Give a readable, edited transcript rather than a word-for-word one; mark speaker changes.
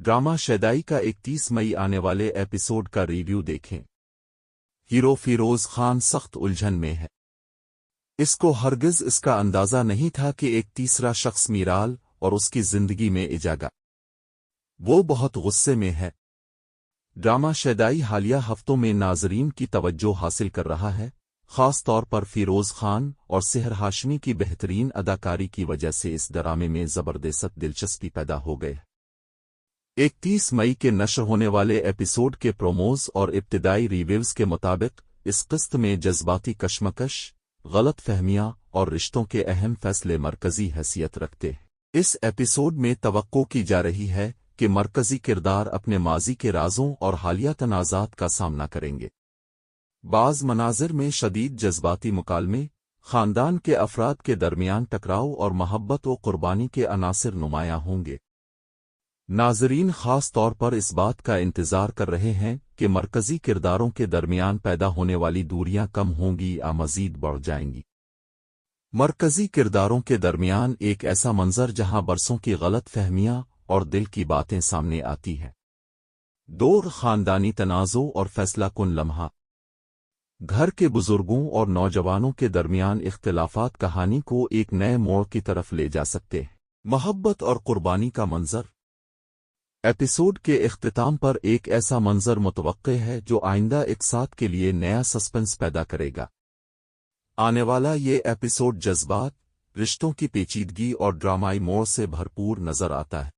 Speaker 1: Drama शैदाई का 31 मई आने वाले एपिसोड का रिव्यू देखें। हीरो फिरोज खान सख्त उलझन में है। इसको हरगिज इसका अंदाजा नहीं था कि एक तीसरा शख्स मीराल और उसकी जिंदगी में इजागा। वो बहुत गुस्से में है। ड्रामा शैदाई हालिया हफ्तों में नाजरीन की तवज्जो हासिल कर रहा है, खास तौर पर फिरोज खान और सेहर हाशमी की बेहतरीन अदाकारी की वजह से इस ड्रामे में जबरदस्त दिलचस्पी पैदा हो गई। 31 मई के नश्र होने वाले एपिसोड के प्रोमोज और इब्तिदाई रिव्यूज के मुताबिक इस किस्त में जज्बाती कशमकश, गलत फहमियां और रिश्तों के अहम फैसले मरकजी हैसियत रखते हैं। इस एपिसोड में तवक्को की जा रही है कि मरकजी किरदार अपने माजी के राजों और हालिया तनाज़ात का सामना करेंगे। बाज़ मनाजिर में शदीद जज्बाती मुकालमे, खानदान के अफराद के दरमियान टकराव और मोहब्बत व कुर्बानी के अनासिर नुमायां होंगे। नाजरीन खास तौर पर इस बात का इंतजार कर रहे हैं कि मरकजी किरदारों के दरमियान पैदा होने वाली दूरियां कम होंगी या मजीद बढ़ जाएंगी। मरकजी किरदारों के दरमियान एक ऐसा मंजर जहां बरसों की गलत फहमियां और दिल की बातें सामने आती हैं। दौर खानदानी तनाज़ों और फैसला कुन लम्हा। घर के बुजुर्गों और नौजवानों के दरमियान इख्तिलाफात कहानी को एक नए मोड़ की तरफ ले जा सकते हैं। मोहब्बत और कुर्बानी का मंजर। एपिसोड के इख्तिताम पर एक ऐसा मंजर मुतवक्के है जो आइंदा इक़सात के लिए नया सस्पेंस पैदा करेगा। आने वाला ये एपिसोड जज्बात, रिश्तों की पेचीदगी और ड्रामाई मोड़ से भरपूर नजर आता है।